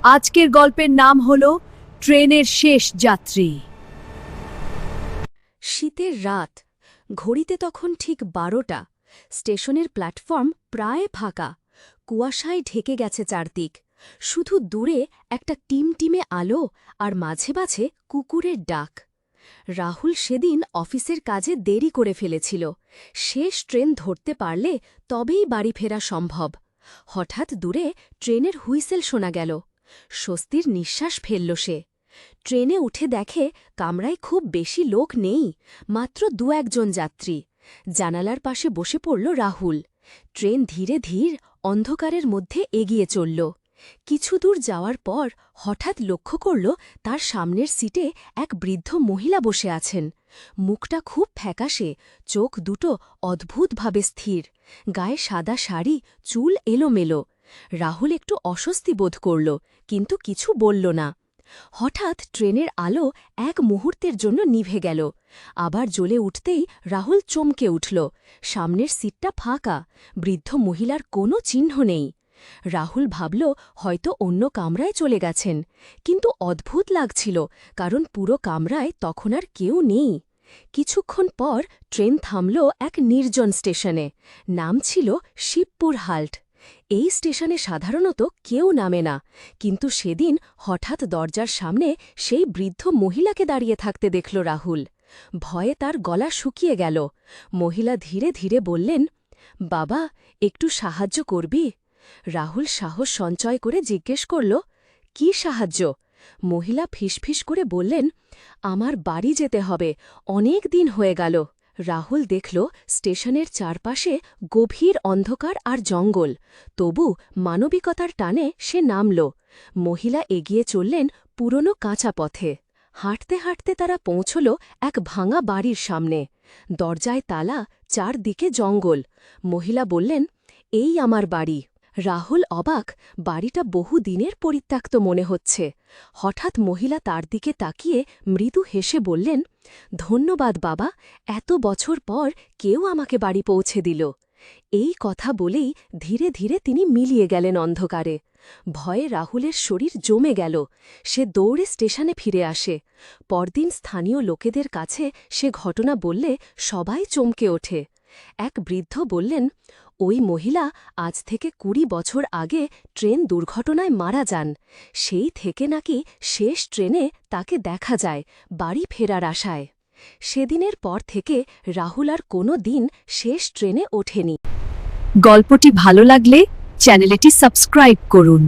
আজকের গল্পের নাম হলো ট্রেনের শেষ যাত্রী। শীতের রাত, ঘড়িতে তখন ঠিক 12টা। স্টেশনের প্ল্যাটফর্ম প্রায় ফাঁকা, কুয়াশায় ঢেকে গেছে চারদিক। শুধু দূরে একটা টিমটিমে আলো আর মাঝে মাঝে কুকুরের ডাক। রাহুল সেদিন অফিসের কাজে দেরি করে ফেলেছিল। শেষ ট্রেন ধরতে পারলে তবেই বাড়ি ফেরা সম্ভব। হঠাৎ দূরে ট্রেনের হুইসেল শোনা গেল। স্বস্তির নিঃশ্বাস ফেলল সে। ট্রেনে উঠে দেখে কামরায় খুব বেশি লোক নেই, মাত্র 2-1 যাত্রী। জানালার পাশে বসে পড়ল রাহুল। ট্রেন ধীরে ধীরে অন্ধকারের মধ্যে এগিয়ে চলল। কিছু দূর যাওয়ার পর হঠাৎ লক্ষ্য করল তার সামনের সিটে এক বৃদ্ধ মহিলা বসে আছেন। মুখটা খুব ফ্যাকাশে, চোখ দুটো অদ্ভুতভাবে স্থির, গায়ে সাদা শাড়ি, চুল এলোমেলো। রাহুল একটু অস্বস্তি বোধ করল, কিন্তু কিছু বলল না। হঠাৎ ট্রেনের আলো এক মুহূর্তের জন্য নিভে গেল। আবার জ্বলে উঠতেই রাহুল চমকে উঠল। সামনের সিটটা ফাঁকা, বৃদ্ধ মহিলার কোনো চিহ্ন নেই। রাহুল ভাবল হয়তো অন্য কামরায় চলে গেছেন, কিন্তু অদ্ভুত লাগছিল, কারণ পুরো কামরায় তখন আর কেউ নেই। কিছুক্ষণ পর ট্রেন থামল এক নির্জন স্টেশনে। নাম ছিল শিবপুর হাল্ট। এই স্টেশনে সাধারণত কেউ নামে না, কিন্তু সেদিন হঠাৎ দরজার সামনে সেই বৃদ্ধ মহিলাকে দাঁড়িয়ে থাকতে দেখল রাহুল। ভয়ে তার গলা শুকিয়ে গেল। মহিলা ধীরে ধীরে বললেন, বাবা, একটু সাহায্য করবি? রাহুল সাহস সঞ্চয় করে জিজ্ঞেস করল, কি সাহায্য? মহিলা ফিসফিস করে বললেন, আমার বাড়ি যেতে হবে, অনেক দিন হয়ে গেল। রাহুল দেখল স্টেশনের চারপাশে গভীর অন্ধকার আর জঙ্গল, তবু মানবিকতার টানে সে নামল। মহিলা এগিয়ে চললেন পুরনো কাঁচা পথে। হাঁটতে হাঁটতে তারা পৌঁছল এক ভাঙা বাড়ির সামনে। দরজায় তালা, চারদিকে জঙ্গল। মহিলা বললেন, এই আমার বাড়ি। রাহুল অবাক, বাড়িটা বহু দিনের পরিত্যক্ত মনে হচ্ছে। হঠাৎ মহিলা তার দিকে তাকিয়ে মৃদু হেসে বললেন, ধন্যবাদ বাবা, এত বছর পর কেউ আমাকে বাড়ি পৌঁছে দিল। এই কথা বলেই ধীরে ধীরে তিনি মিলিয়ে গেলেন অন্ধকারে। ভয়ে রাহুলের শরীর জমে গেল। সে দৌড়ে স্টেশনে ফিরে আসে। পরদিন স্থানীয় লোকেদের কাছে সে ঘটনা বললে সবাই চমকে ওঠে। এক বৃদ্ধ বললেন, ওই মহিলা আজ থেকে 20 বছর আগে ট্রেন দুর্ঘটনায় মারা যান। সেই থেকে নাকি শেষ ট্রেনে তাকে দেখা যায় বাড়ি ফেরার আশায়। সেদিনের পর থেকে রাহুল আর কোনো দিন শেষ ট্রেনে ওঠেনি। গল্পটি ভালো লাগলে চ্যানেলটি সাবস্ক্রাইব করুন।